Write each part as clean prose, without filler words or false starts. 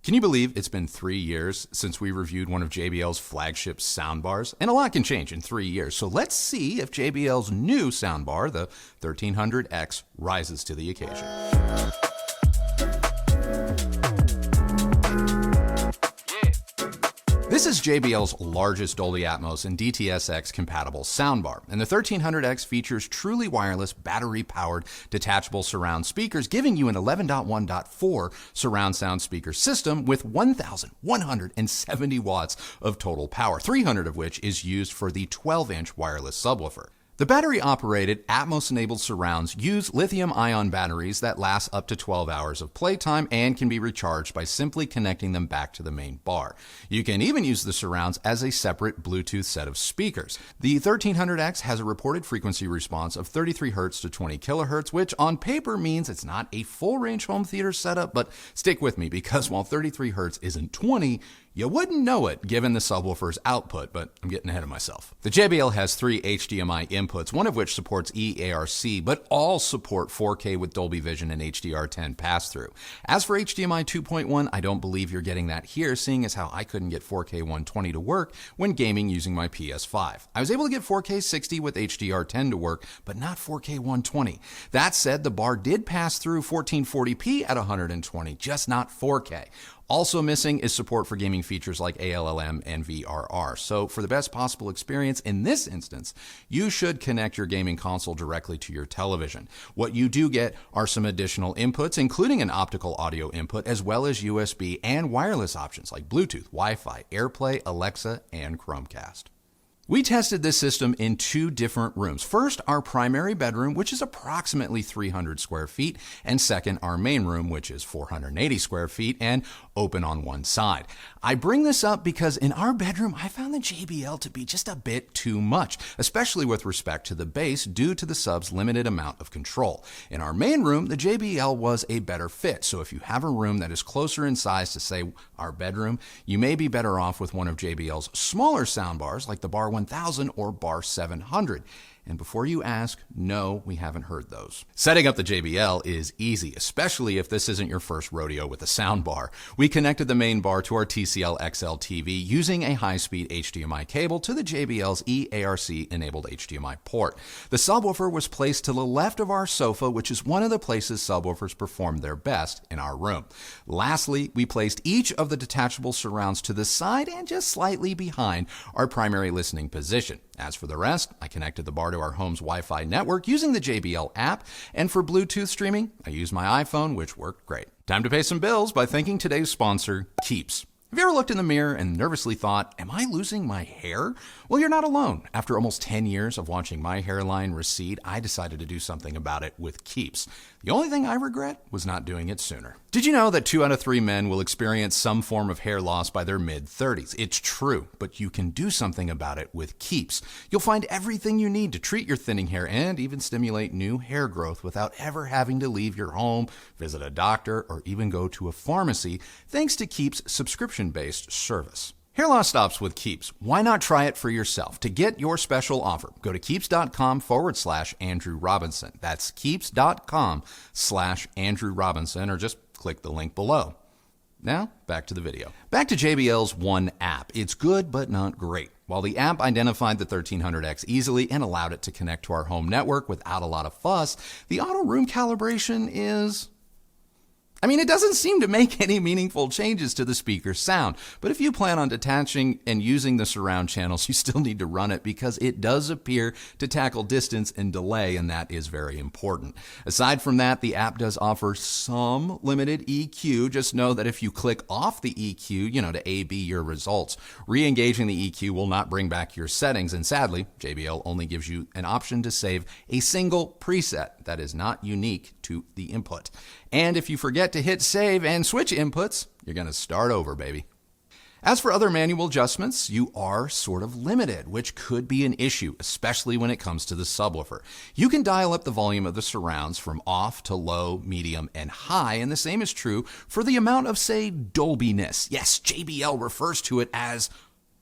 Can you believe it's been 3 years since we reviewed one of JBL's flagship soundbars? And a lot can change in 3 years, so let's see if JBL's new soundbar, the 1300X, rises to the occasion. This is JBL's largest Dolby Atmos and DTS:X compatible soundbar, and the 1300X features truly wireless, battery-powered, detachable surround speakers, giving you an 11.1.4 surround sound speaker system with 1,170 watts of total power, 300 of which is used for the 12-inch wireless subwoofer. The battery-operated, Atmos-enabled surrounds use lithium-ion batteries that last up to 12 hours of playtime and can be recharged by simply connecting them back to the main bar. You can even use the surrounds as a separate Bluetooth set of speakers. The 1300X has a reported frequency response of 33 Hz to 20 kHz, which on paper means it's not a full-range home theater setup, but stick with me because while 33 Hz isn't 20, you wouldn't know it given the subwoofer's output, but I'm getting ahead of myself. The JBL has 3 HDMI inputs, one of which supports eARC, but all support 4K with Dolby Vision and HDR10 pass-through. As for HDMI 2.1, I don't believe you're getting that here, seeing as how I couldn't get 4K 120 to work when gaming using my PS5. I was able to get 4K 60 with HDR10 to work, but not 4K 120. That said, the bar did pass through 1440p at 120, just not 4K. Also missing is support for gaming features like ALLM and VRR. So for the best possible experience in this instance, you should connect your gaming console directly to your television. What you do get are some additional inputs, including an optical audio input, as well as USB and wireless options like Bluetooth, Wi-Fi, AirPlay, Alexa, and Chromecast. We tested this system in 2 different rooms. First, our primary bedroom, which is approximately 300 square feet, and second, our main room, which is 480 square feet and open on one side. I bring this up because in our bedroom, I found the JBL to be just a bit too much, especially with respect to the bass due to the sub's limited amount of control. In our main room, the JBL was a better fit, so if you have a room that is closer in size to, say, our bedroom, you may be better off with one of JBL's smaller soundbars like the Bar 1000 or Bar 700. And before you ask, no, we haven't heard those. Setting up the JBL is easy, especially if this isn't your first rodeo with a soundbar. We connected the main bar to our TCL XL TV using a high-speed HDMI cable to the JBL's eARC-enabled HDMI port. The subwoofer was placed to the left of our sofa, which is one of the places subwoofers perform their best in our room. Lastly, we placed each of the detachable surrounds to the side and just slightly behind our primary listening position. As for the rest, I connected the bar to our home's Wi-Fi network using the JBL app, and for Bluetooth streaming, I used my iPhone, which worked great. Time to pay some bills by thanking today's sponsor, KLIPSCH. Have you ever looked in the mirror and nervously thought, am I losing my hair? Well, you're not alone. After almost 10 years of watching my hairline recede, I decided to do something about it with KLIPSCH. The only thing I regret was not doing it sooner. Did you know that 2 out of 3 men will experience some form of hair loss by their mid-30s? It's true, but you can do something about it with KLIPSCH. You'll find everything you need to treat your thinning hair and even stimulate new hair growth without ever having to leave your home, visit a doctor, or even go to a pharmacy, thanks to KLIPSCH's subscription-based service. Hair loss stops with KLIPSCH. Why not try it for yourself? To get your special offer, go to KLIPSCH.com/Andrew Robinson. That's KLIPSCH.com/Andrew Robinson, or just click the link below. Now, back to the video. Back to JBL's One app. It's good, but not great. While the app identified the 1300X easily and allowed it to connect to our home network without a lot of fuss, the auto room calibration is... it doesn't seem to make any meaningful changes to the speaker's sound, but if you plan on detaching and using the surround channels, you still need to run it because it does appear to tackle distance and delay, and that is very important. Aside from that, the app does offer some limited EQ. Just know that if you click off the EQ, to A/B your results, re-engaging the EQ will not bring back your settings, and sadly, JBL only gives you an option to save a single preset that is not unique to the input. And if you forget to hit save and switch inputs, you're going to start over, baby. As for other manual adjustments, you are sort of limited, which could be an issue, especially when it comes to the subwoofer. You can dial up the volume of the surrounds from off to low, medium, and high, and the same is true for the amount of, say, Dolbiness. Yes, JBL refers to it as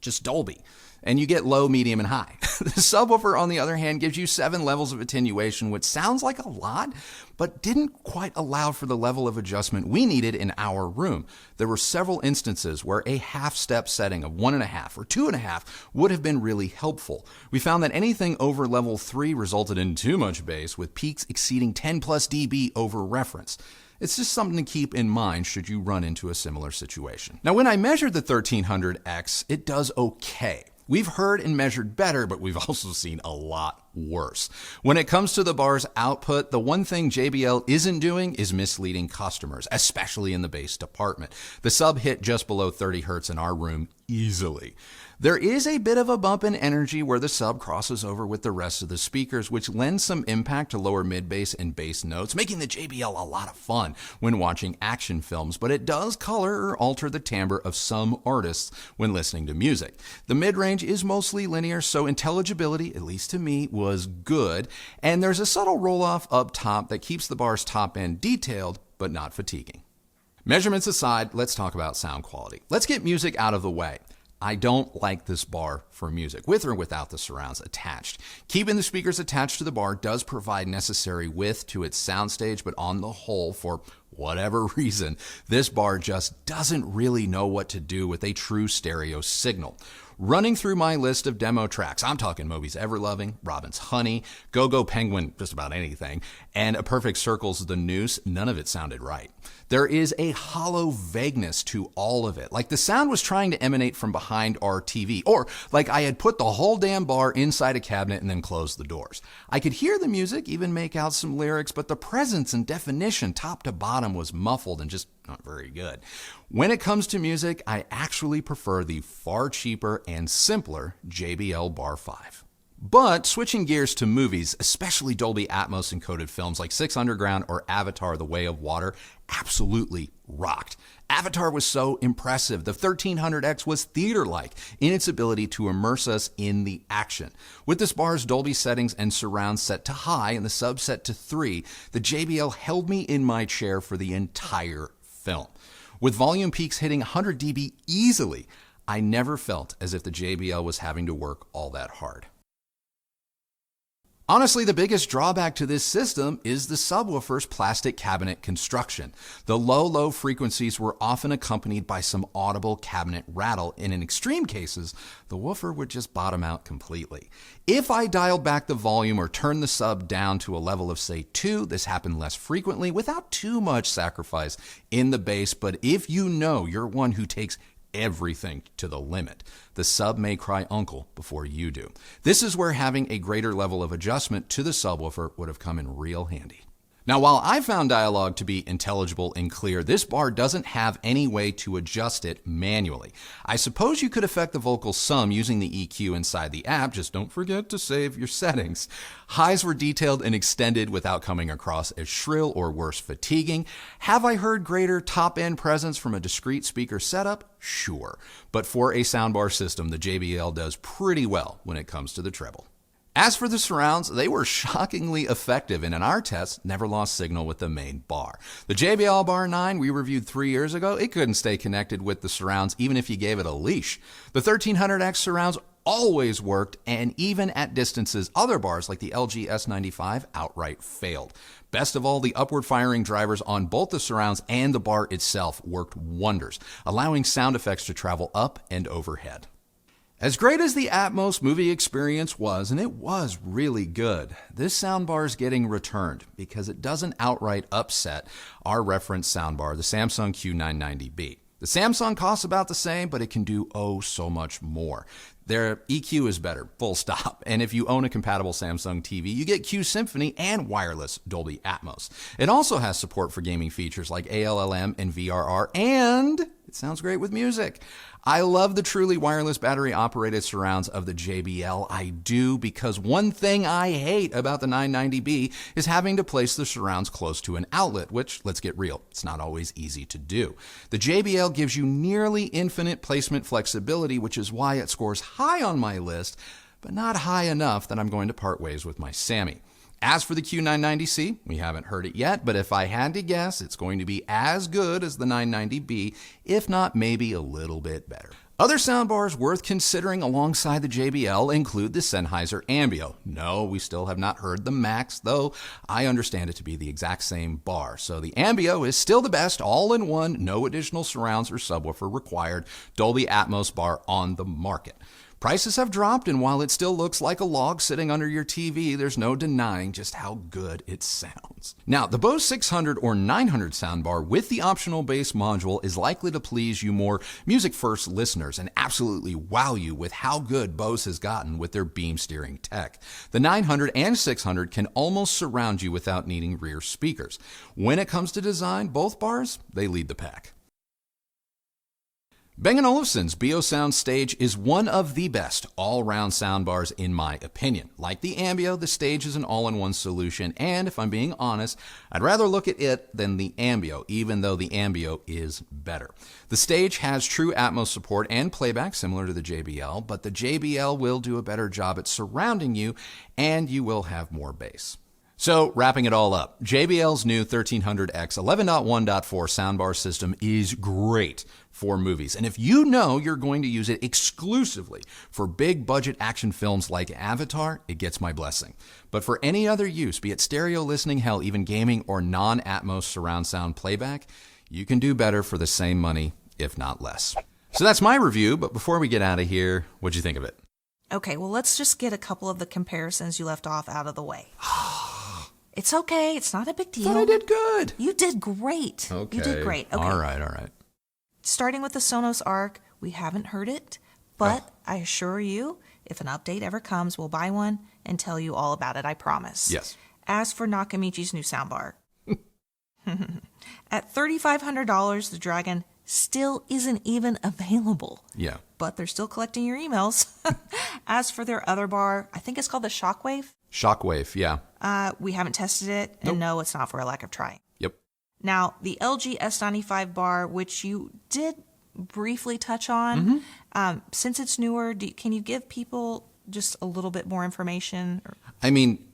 just Dolby. and you get low, medium, and high. The subwoofer, on the other hand, gives you 7 levels of attenuation, which sounds like a lot, but didn't quite allow for the level of adjustment we needed in our room. There were several instances where a half-step setting of 1.5 or 2.5 would have been really helpful. We found that anything over level 3 resulted in too much bass, with peaks exceeding 10 plus dB over reference. It's just something to keep in mind should you run into a similar situation. Now, when I measured the 1300X, it does okay. We've heard and measured better, but we've also seen a lot worse. When it comes to the bar's output, the one thing JBL isn't doing is misleading customers, especially in the bass department. The sub hit just below 30 Hertz in our room easily. There is a bit of a bump in energy where the sub crosses over with the rest of the speakers, which lends some impact to lower mid-bass and bass notes, making the JBL a lot of fun when watching action films, but it does color or alter the timbre of some artists when listening to music. The mid-range is mostly linear, so intelligibility, at least to me, was good, and there's a subtle roll-off up top that keeps the bar's top end detailed, but not fatiguing. Measurements aside, let's talk about sound quality. Let's get music out of the way. I don't like this bar for music, with or without the surrounds attached. Keeping the speakers attached to the bar does provide necessary width to its soundstage, but on the whole, for whatever reason, this bar just doesn't really know what to do with a true stereo signal. Running through my list of demo tracks, I'm talking Moby's Everloving, Robin's Honey, Go Go Penguin, just about anything, and A Perfect Circle's The Noose, none of it sounded right. There is a hollow vagueness to all of it, like the sound was trying to emanate from behind our TV, or like I had put the whole damn bar inside a cabinet and then closed the doors. I could hear the music, even make out some lyrics, but the presence and definition top to bottom was muffled and just not very good. When it comes to music, I actually prefer the far cheaper and simpler JBL Bar 5. But switching gears to movies, especially Dolby Atmos encoded films like Six Underground or Avatar: The Way of Water, absolutely rocked. Avatar was so impressive. The 1300X was theater-like in its ability to immerse us in the action. With this bar's Dolby settings and surround set to high and the sub set to 3, the JBL held me in my chair for the entire film. With volume peaks hitting 100 dB easily, I never felt as if the JBL was having to work all that hard. Honestly, the biggest drawback to this system is the subwoofer's plastic cabinet construction. The low frequencies were often accompanied by some audible cabinet rattle, and in extreme cases, the woofer would just bottom out completely. If I dialed back the volume or turned the sub down to a level of, say, 2, this happened less frequently without too much sacrifice in the bass, but if you know you're one who takes everything to the limit, the sub may cry uncle before you do. This is where having a greater level of adjustment to the subwoofer would have come in real handy. Now, while I found Dialog to be intelligible and clear, this bar doesn't have any way to adjust it manually. I suppose you could affect the vocal some using the EQ inside the app, just don't forget to save your settings. Highs were detailed and extended without coming across as shrill or worse, fatiguing. Have I heard greater top-end presence from a discrete speaker setup? Sure. But for a soundbar system, the JBL does pretty well when it comes to the treble. As for the surrounds, they were shockingly effective and in our tests never lost signal with the main bar. The JBL Bar 9 we reviewed 3 years ago, it couldn't stay connected with the surrounds even if you gave it a leash. The 1300X surrounds always worked, and even at distances, other bars like the LG S95 outright failed. Best of all, the upward firing drivers on both the surrounds and the bar itself worked wonders, allowing sound effects to travel up and overhead. As great as the Atmos movie experience was, and it was really good, this soundbar is getting returned because it doesn't outright upset our reference soundbar, the Samsung Q990B. The Samsung costs about the same, but it can do oh so much more. Their EQ is better, full stop. And if you own a compatible Samsung TV, you get Q Symphony and wireless Dolby Atmos. It also has support for gaming features like ALLM and VRR, and it sounds great with music. I love the truly wireless battery-operated surrounds of the JBL. I do, because one thing I hate about the 990B is having to place the surrounds close to an outlet, which, let's get real, it's not always easy to do. The JBL gives you nearly infinite placement flexibility, which is why it scores high on my list, but not high enough that I'm going to part ways with my Sammy. As for the Q990C, we haven't heard it yet, but if I had to guess, it's going to be as good as the 990B, if not maybe a little bit better. Other soundbars worth considering alongside the JBL include the Sennheiser Ambio. No, we still have not heard the Max, though I understand it to be the exact same bar. So the Ambio is still the best all-in-one, no additional surrounds or subwoofer required Dolby Atmos bar on the market. Prices have dropped, and while it still looks like a log sitting under your TV, there's no denying just how good it sounds. Now, the BOSE 600 or 900 soundbar with the optional bass module is likely to please you more music-first listeners and absolutely wow you with how good BOSE has gotten with their beam steering tech. The 900 and 600 can almost surround you without needing rear speakers. When it comes to design, both bars, they lead the pack. Bang & Olufsen's BioSound Stage is one of the best all-round soundbars in my opinion. Like the Ambio, the Stage is an all-in-one solution, and if I'm being honest, I'd rather look at it than the Ambio, even though the Ambio is better. The Stage has true Atmos support and playback similar to the JBL, but the JBL will do a better job at surrounding you, and you will have more bass. So, wrapping it all up, JBL's new 1300X 11.1.4 soundbar system is great for movies. And if you know you're going to use it exclusively for big budget action films like Avatar, it gets my blessing. But for any other use, be it stereo listening, hell, even gaming or non-Atmos surround sound playback, you can do better for the same money, if not less. So that's my review, but before we get out of here, what'd you think of it? Okay, well, let's just get a couple of the comparisons you left off out of the way. It's okay. It's not a big deal. But I did good. You did great. Okay. You did great. Okay. All right. Starting with the Sonos Arc, we haven't heard it, but I assure you, if an update ever comes, we'll buy one and tell you all about it, I promise. Yes. As for Nakamichi's new soundbar, at $3,500, the Dragon still isn't even available. Yeah. But they're still collecting your emails. As for their other bar, I think it's called the Shockwave. Shockwave, yeah. We haven't tested it, and no, it's not for a lack of trying. Yep. Now, the LG S95 bar, which you did briefly touch on, since it's newer, can you give people just a little bit more information? I mean,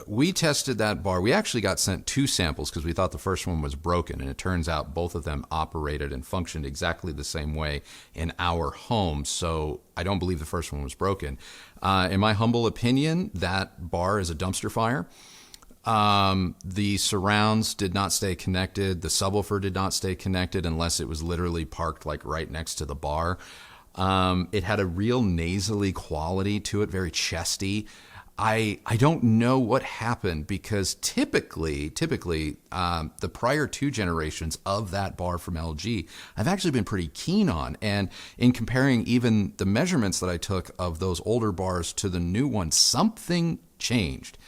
we tested that bar. We actually got sent 2 samples because we thought the first one was broken, and it turns out both of them operated and functioned exactly the same way in our home. So I don't believe the first one was broken. In my humble opinion, that bar is a dumpster fire. The surrounds did not stay connected. The subwoofer did not stay connected unless it was literally parked like right next to the bar. It had a real nasally quality to it, very chesty. I don't know what happened because typically, the prior 2 generations of that bar from LG, I've actually been pretty keen on. And in comparing even the measurements that I took of those older bars to the new one, something changed.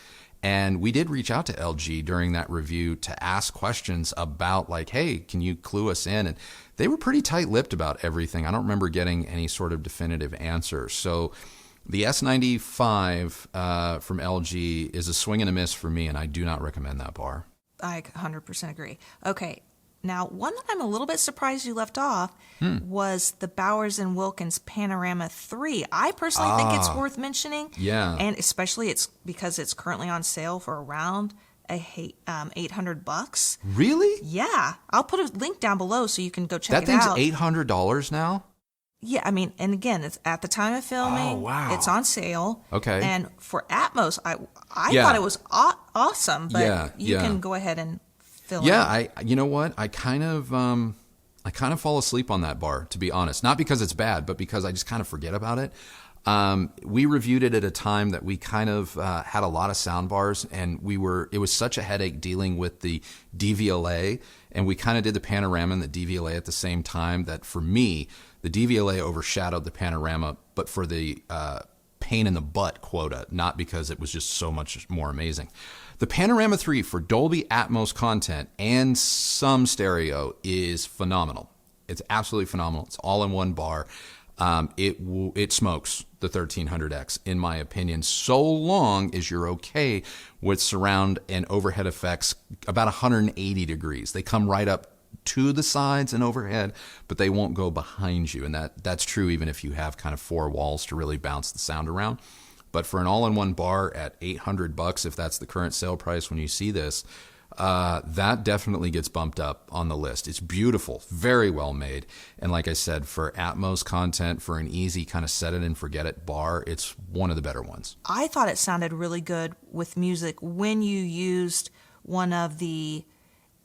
And we did reach out to LG during that review to ask questions about like, hey, can you clue us in? And they were pretty tight-lipped about everything. I don't remember getting any sort of definitive answer. So the S95 from LG is a swing and a miss for me, and I do not recommend that bar. I 100% agree. Okay, now one that I'm a little bit surprised you left off was the Bowers & Wilkins Panorama 3. I personally think it's worth mentioning. Yeah. And especially it's because it's currently on sale for around $800. Really? Yeah. I'll put a link down below so you can go check That it out. thing's $800 now? Yeah, I mean, and again, it's at the time of filming. Oh, wow. It's on sale. Okay. And for Atmos, I thought it was awesome, but you can go ahead and fill it. Yeah, you know what? I kind of fall asleep on that bar, to be honest. Not because it's bad, but because I just kind of forget about it. We reviewed it at a time that we kind of had a lot of sound bars, and it was such a headache dealing with the DVLA, and we kind of did the Panorama and the DVLA at the same time that for me, the DVLA overshadowed the Panorama, but for the pain in the butt quota, not because it was just so much more amazing. The Panorama 3 for Dolby Atmos content and some stereo is phenomenal. It's absolutely phenomenal. It's all in one bar. It smokes the 1300X, in my opinion, so long as you're okay with surround and overhead effects about 180 degrees. They come right up to the sides and overhead, but they won't go behind you. And that's true even if you have kind of 4 walls to really bounce the sound around. But for an all-in-one bar at $800, if that's the current sale price when you see this, That definitely gets bumped up on the list. It's beautiful, very well made. And like I said, for Atmos content, for an easy kind of set it and forget it bar, it's one of the better ones. I thought it sounded really good with music when you used one of the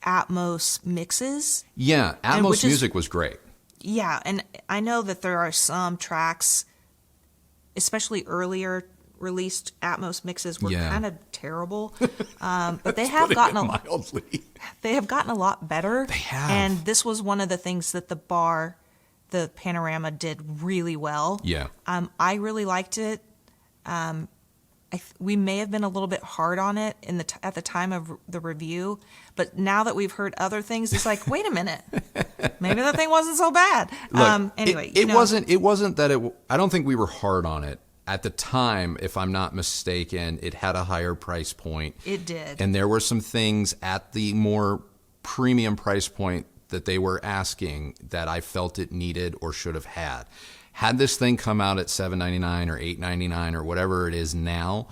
Atmos mixes. Yeah, Atmos music was great. Yeah, and I know that there are some tracks, especially earlier released Atmos mixes, were kind of terrible, but they have gotten mildly. They have gotten a lot better. They have, and this was one of the things that the Panorama did really well. Yeah, I really liked it. We may have been a little bit hard on it at the time of the review, but now that we've heard other things, it's like, wait a minute, maybe that thing wasn't so bad. Look, anyway, it wasn't. It wasn't that it. I don't think we were hard on it at the time. If I'm not mistaken, it had a higher price point. It did, and there were some things at the more premium price point that they were asking that I felt it needed or should have had. Had this thing come out at $799 or $899 or whatever it is now,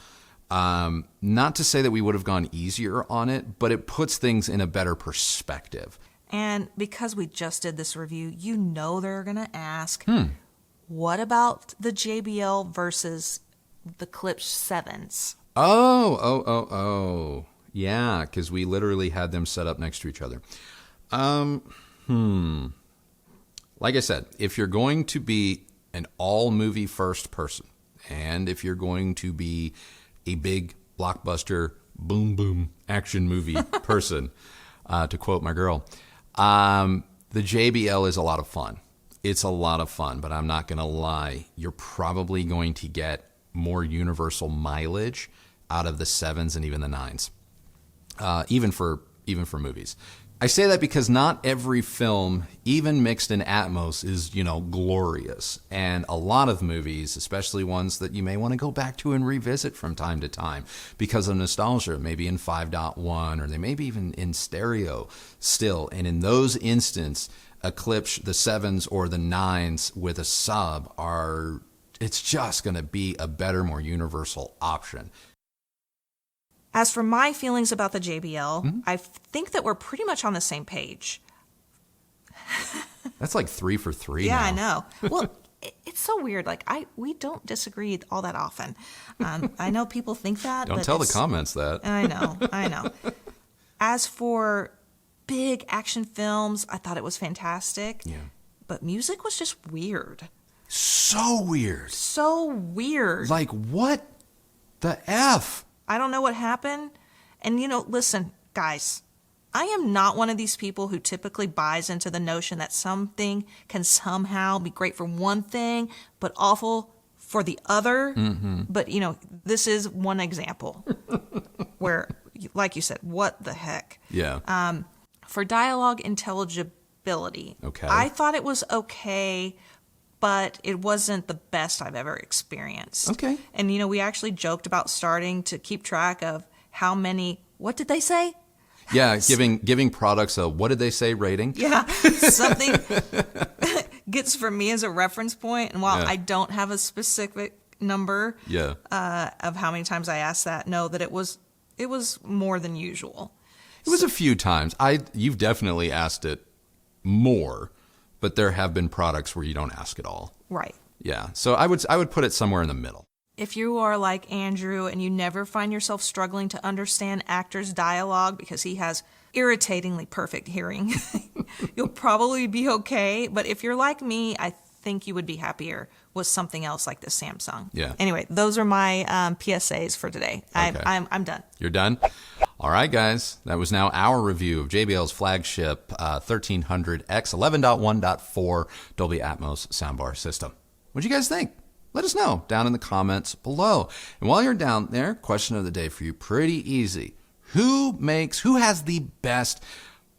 not to say that we would have gone easier on it, but it puts things in a better perspective. And because we just did this review, you know they're going to ask, what about the JBL versus the KLIPSCH 7s? Oh. Yeah, because we literally had them set up next to each other. Like I said, if you're going to be an all-movie first person, and if you're going to be a big blockbuster boom boom action movie person, to quote my girl, the JBL is a lot of fun. It's a lot of fun, but I'm not going to lie, you're probably going to get more universal mileage out of the 7s and even the 9s, even for movies. I say that because not every film, even mixed in Atmos, is, glorious. And a lot of movies, especially ones that you may want to go back to and revisit from time to time because of nostalgia, maybe in 5.1 or they may be even in stereo still. And in those instances, a KLIPSCH, the 7s or the 9s with a sub it's just going to be a better, more universal option. As for my feelings about the JBL, I think that we're pretty much on the same page. That's like 3 for 3 Yeah, now. I know. Well, it's so weird. Like, we don't disagree all that often. I know people think that. Don't tell the comments that. I know. As for big action films, I thought it was fantastic. Yeah. But music was just weird. So weird. So weird. Like, what the F? I don't know what happened. And, listen, guys, I am not one of these people who typically buys into the notion that something can somehow be great for one thing, but awful for the other. Mm-hmm. But, this is one example where, like you said, what the heck? Yeah. For dialogue intelligibility, okay. I thought it was okay, but it wasn't the best I've ever experienced. Okay. And, we actually joked about starting to keep track of how many, what did they say? Yeah, giving products a, what did they say, rating? Yeah, something gets for me as a reference point. And while I don't have a specific number of how many times I asked that, know that it was more than usual. It was a few times. You've definitely asked it more. But there have been products where you don't ask at all. Right. Yeah. So I would put it somewhere in the middle. If you are like Andrew and you never find yourself struggling to understand actors' dialogue because he has irritatingly perfect hearing, you'll probably be okay. But if you're like me, I think you would be happier with something else like the Samsung. Yeah. Anyway, those are my PSAs for today. Okay. I'm done. You're done? All right, guys. That was now our review of JBL's flagship 1300X 11.1.4 Dolby Atmos soundbar system. What do you guys think? Let us know down in the comments below. And while you're down there, question of the day for you, pretty easy. Who has the best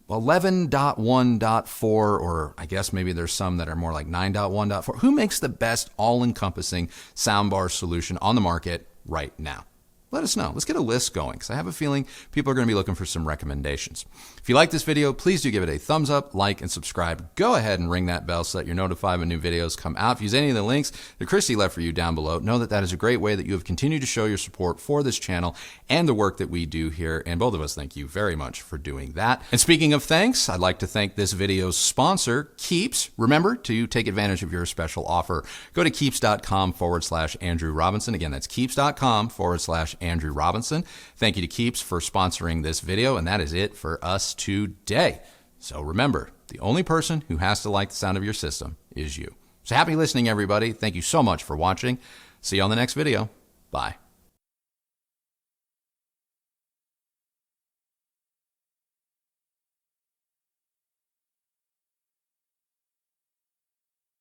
11.1.4, or I guess maybe there's some that are more like 9.1.4. Who makes the best all-encompassing soundbar solution on the market right now? let us know. Let's get a list going, because I have a feeling people are going to be looking for some recommendations. If you like this video, please do give it a thumbs up, like, and subscribe. Go ahead and ring that bell so that you're notified when new videos come out. If you use any of the links that Kristi left for you down below, know that that is a great way that you have continued to show your support for this channel and the work that we do here, and both of us thank you very much for doing that. And speaking of thanks, I'd like to thank this video's sponsor, Keeps. Remember to take advantage of your special offer. Go to keeps.com/Andrew Robinson. Again, that's keeps.com/Andrew Robinson. Thank you to Keeps for sponsoring this video, and that is it for us today. So remember, the only person who has to like the sound of your system is you. So happy listening, everybody. Thank you so much for watching. See you on the next video. Bye.